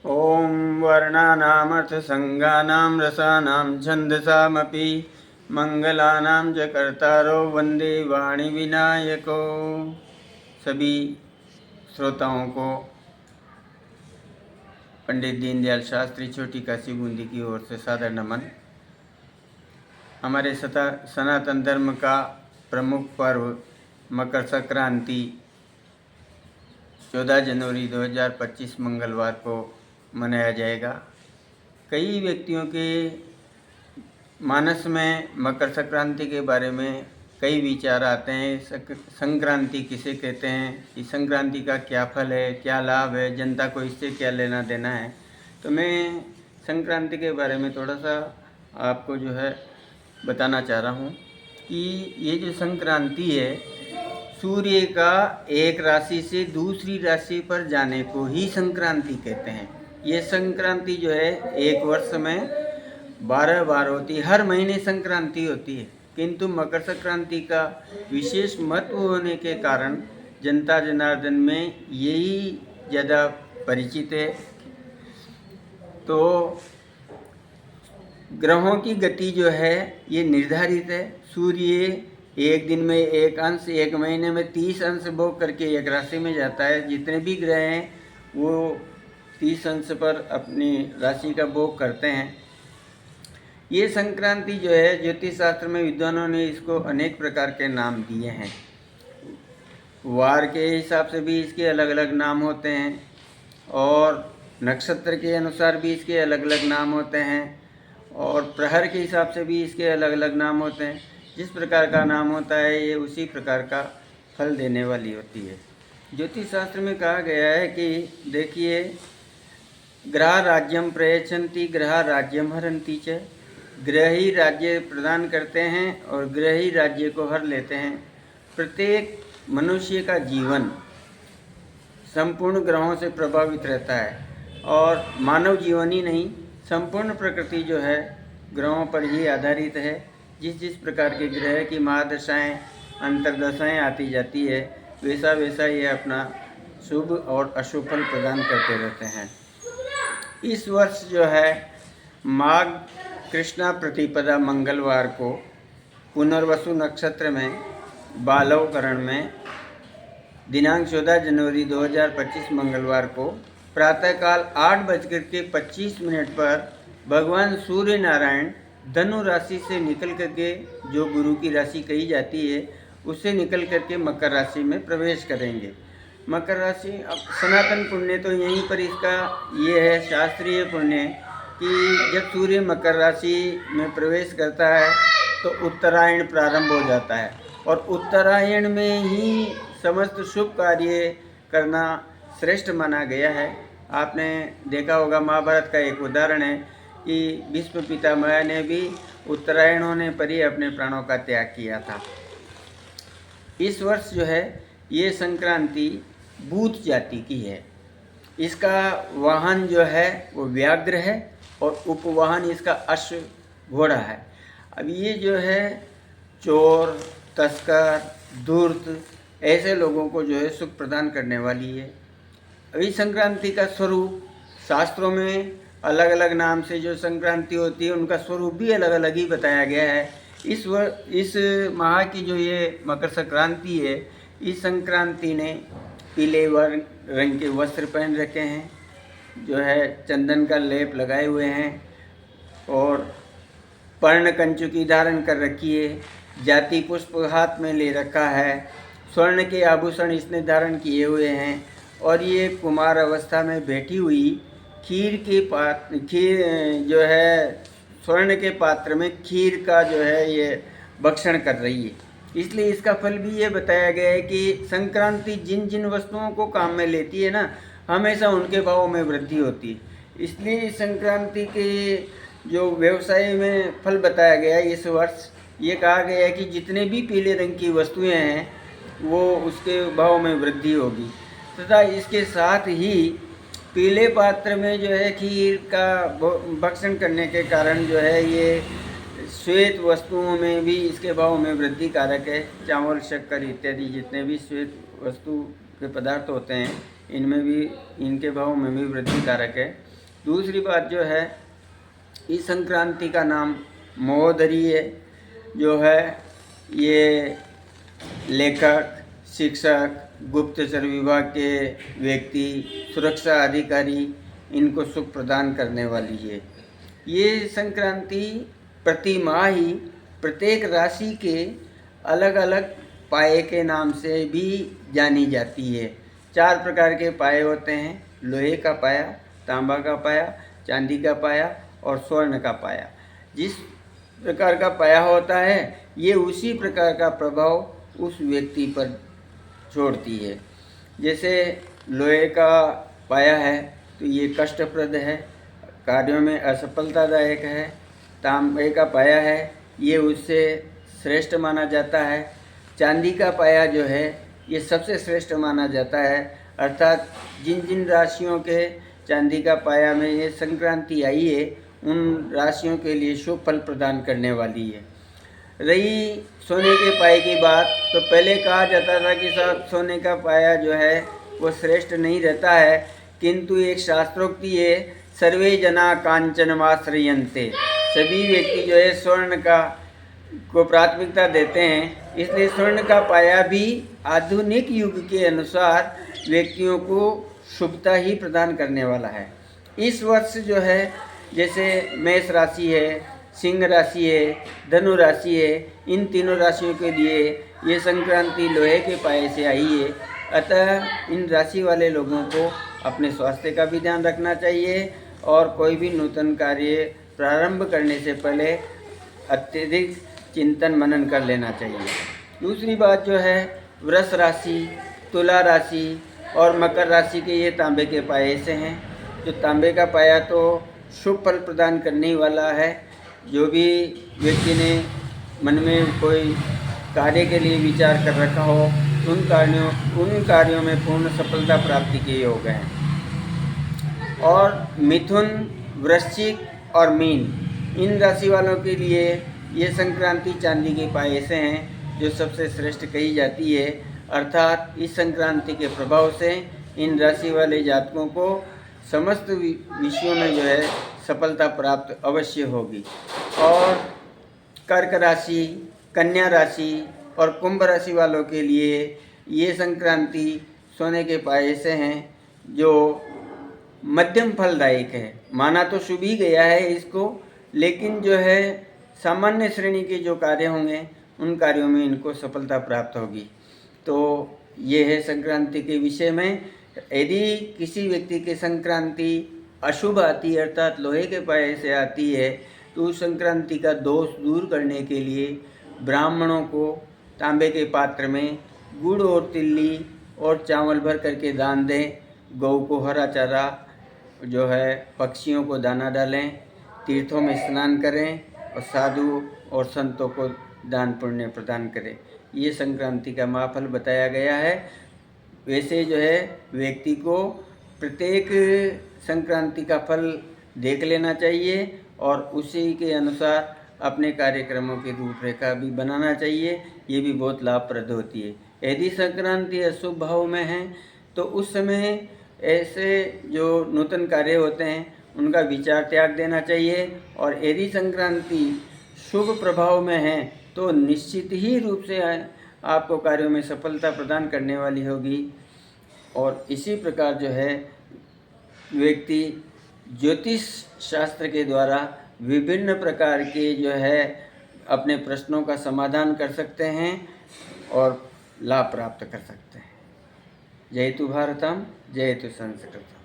ॐ वर्णानामर्थसङ्गानां रसानां छन्दसामपि मंगलानां च कर्तारो वन्दे वाणीविनायको। सभी श्रोताओं को पंडित दीनदयाल शास्त्री छोटी काशी बूंदी की ओर से सादर नमन। हमारे सनातन धर्म का प्रमुख पर्व मकर संक्रांति 14 जनवरी 2025 मंगलवार को मनाया जाएगा। कई व्यक्तियों के मानस में मकर संक्रांति के बारे में कई विचार आते हैं। संक्रांति किसे कहते हैं, कि संक्रांति का क्या फल है, क्या लाभ है, जनता को इससे क्या लेना देना है। तो मैं संक्रांति के बारे में थोड़ा सा आपको जो है बताना चाह रहा हूँ कि ये जो संक्रांति है, सूर्य का एक राशि से दूसरी राशि पर जाने को ही संक्रांति कहते हैं। ये संक्रांति जो है एक वर्ष में 12 बार होती है, हर महीने संक्रांति होती है, किंतु मकर संक्रांति का विशेष महत्व होने के कारण जनता जनार्दन में यही ज़्यादा परिचित है। तो ग्रहों की गति जो है ये निर्धारित है। सूर्य एक दिन में एक अंश, एक महीने में 30 अंश भोग करके एक राशि में जाता है। जितने भी ग्रह हैं वो 30 अंश पर अपनी राशि का भोग करते हैं। ये संक्रांति जो है, ज्योतिष शास्त्र में विद्वानों ने इसको अनेक प्रकार के नाम दिए हैं। वार के हिसाब से भी इसके अलग अलग नाम होते हैं और नक्षत्र के अनुसार भी इसके अलग अलग नाम होते हैं और प्रहर के हिसाब से भी इसके अलग अलग नाम होते हैं। जिस प्रकार का नाम होता है ये उसी प्रकार का फल देने वाली होती है। ज्योतिष शास्त्र में कहा गया है कि देखिए, ग्रह राज्यम प्रयच्छन्ति ग्रह राज्यम हरन्ति च। ग्रह ही राज्य प्रदान करते हैं और ग्रह ही राज्य को हर लेते हैं। प्रत्येक मनुष्य का जीवन संपूर्ण ग्रहों से प्रभावित रहता है और मानव जीवन ही नहीं, संपूर्ण प्रकृति जो है ग्रहों पर ही आधारित है। जिस जिस प्रकार के ग्रह की महादशाएँ अंतर्दशाएँ आती जाती है, वैसा वैसा ये अपना शुभ और अशुभ फल प्रदान करते रहते हैं। इस वर्ष जो है माघ कृष्णा प्रतिपदा मंगलवार को पुनर्वसु नक्षत्र में बालवकरण में दिनांक 14 जनवरी 2025 मंगलवार को प्रातःकाल 8:25 पर भगवान सूर्य नारायण धनु राशि से निकल करके, जो गुरु की राशि कही जाती है, उससे निकल करके मकर राशि में प्रवेश करेंगे। मकर राशि, अब सनातन पुण्य तो यहीं पर इसका ये है शास्त्रीय पुण्य कि जब सूर्य मकर राशि में प्रवेश करता है तो उत्तरायण प्रारंभ हो जाता है और उत्तरायण में ही समस्त शुभ कार्य करना श्रेष्ठ माना गया है। आपने देखा होगा, महाभारत का एक उदाहरण है कि भीष्म पितामह ने भी उत्तरायण होने पर ही अपने प्राणों का त्याग किया था। इस वर्ष जो है ये संक्रांति भूत जाति की है। इसका वाहन जो है वो व्याघ्र है और उपवाहन इसका अश्व घोड़ा है। अब ये जो है चोर, तस्कर, धूर्त ऐसे लोगों को जो है सुख प्रदान करने वाली है। अभी संक्रांति का स्वरूप शास्त्रों में अलग अलग नाम से जो संक्रांति होती है उनका स्वरूप भी अलग अलग ही बताया गया है। इस माह की जो ये मकर संक्रांति है, इस संक्रांति ने पीले रंग के वस्त्र पहन रखे हैं, जो है चंदन का लेप लगाए हुए हैं और पर्ण कंचुकी धारण कर रखी है, जाति पुष्प हाथ में ले रखा है, स्वर्ण के आभूषण इसने धारण किए हुए हैं और ये कुमार अवस्था में बैठी हुई खीर जो है स्वर्ण के पात्र में खीर का जो है ये भक्षण कर रही है। इसलिए इसका फल भी ये बताया गया है कि संक्रांति जिन जिन वस्तुओं को काम में लेती है ना, हमेशा उनके भाव में वृद्धि होती है। इसलिए इस संक्रांति के जो व्यवसाय में फल बताया गया है, इस वर्ष ये कहा गया है कि जितने भी पीले रंग की वस्तुएं हैं वो उसके भाव में वृद्धि होगी तथा इसके साथ ही पीले पात्र में जो है खीर का भक्षण करने के कारण जो है ये श्वेत वस्तुओं में भी इसके भाव में वृद्धि कारक है। चावल, शक्कर इत्यादि जितने भी श्वेत वस्तु के पदार्थ होते हैं, इनमें भी, इनके भाव में भी वृद्धि कारक है। दूसरी बात जो है, इस संक्रांति का नाम महोदरी जो है, ये लेखक, शिक्षक, गुप्तचर विभाग के व्यक्ति, सुरक्षा अधिकारी, इनको सुख प्रदान करने वाली है। ये संक्रांति प्रति माह ही प्रत्येक राशि के अलग अलग पाए के नाम से भी जानी जाती है। 4 प्रकार के पाए होते हैं, लोहे का पाया, तांबा का पाया, चांदी का पाया और स्वर्ण का पाया। जिस प्रकार का पाया होता है, ये उसी प्रकार का प्रभाव उस व्यक्ति पर छोड़ती है। जैसे लोहे का पाया है तो ये कष्टप्रद है, कार्यों में असफलतादायक है। तांबे का पाया है, ये उससे श्रेष्ठ माना जाता है। चांदी का पाया जो है, ये सबसे श्रेष्ठ माना जाता है। अर्थात जिन जिन राशियों के चांदी का पाया में ये संक्रांति आई है, उन राशियों के लिए शुभ फल प्रदान करने वाली है। रही सोने के पाए की बात, तो पहले कहा जाता था कि साहब सोने का पाया जो है वो श्रेष्ठ नहीं रहता है, किंतु एक शास्त्रोक्ति है, सर्वे जना कांचनमाश्रयन्ते, सभी व्यक्ति जो है स्वर्ण का को प्राथमिकता देते हैं। इसलिए स्वर्ण का पाया भी आधुनिक युग के अनुसार व्यक्तियों को शुभता ही प्रदान करने वाला है। इस वर्ष जो है, जैसे मेष राशि है, सिंह राशि है, धनु राशि है, इन तीनों राशियों के लिए ये संक्रांति लोहे के पाए से आई है। अतः इन राशि वाले लोगों को अपने स्वास्थ्य का भी ध्यान रखना चाहिए और कोई भी नूतन कार्य प्रारंभ करने से पहले अत्यधिक चिंतन मनन कर लेना चाहिए। दूसरी बात जो है, वृष राशि, तुला राशि और मकर राशि के ये तांबे के पाए से हैं। जो तांबे का पाया तो शुभ फल प्रदान करने वाला है। जो भी व्यक्ति ने मन में कोई कार्य के लिए विचार कर रखा हो, उन कार्यों में पूर्ण सफलता प्राप्ति के योग हैं। और मिथुन, वृश्चिक और मीन, इन राशि वालों के लिए ये संक्रांति चांदी के पाए से हैं, जो सबसे श्रेष्ठ कही जाती है। अर्थात इस संक्रांति के प्रभाव से इन राशि वाले जातकों को समस्त विषयों में जो है सफलता प्राप्त अवश्य होगी। और कर्क राशि, कन्या राशि और कुंभ राशि वालों के लिए ये संक्रांति सोने के पाए से हैं, जो मध्यम फलदायक है। माना तो शुभ ही गया है इसको, लेकिन जो है सामान्य श्रेणी के जो कार्य होंगे, उन कार्यों में इनको सफलता प्राप्त होगी। तो ये है संक्रांति के विषय में। यदि किसी व्यक्ति के संक्रांति अशुभ आती है, अर्थात लोहे के पाए से आती है, तो उस संक्रांति का दोष दूर करने के लिए ब्राह्मणों को तांबे के पात्र में गुड़ और तिल्ली और चावल भर करके दान दें। गौ को हरा चारा जो है, पक्षियों को दाना डालें, तीर्थों में स्नान करें और साधु और संतों को दान पुण्य प्रदान करें। ये संक्रांति का महाफल बताया गया है। वैसे जो है व्यक्ति को प्रत्येक संक्रांति का फल देख लेना चाहिए और उसी के अनुसार अपने कार्यक्रमों की रूपरेखा भी बनाना चाहिए। ये भी बहुत लाभप्रद होती है। यदि संक्रांति अशुभ भाव में है तो उस समय ऐसे जो नूतन कार्य होते हैं उनका विचार त्याग देना चाहिए। और यदि संक्रांति शुभ प्रभाव में है तो निश्चित ही रूप से आपको कार्यों में सफलता प्रदान करने वाली होगी। और इसी प्रकार जो है व्यक्ति ज्योतिष शास्त्र के द्वारा विभिन्न प्रकार के जो है अपने प्रश्नों का समाधान कर सकते हैं और लाभ प्राप्त कर सकते हैं। जयतु भारतम, जयतु संस्कृत।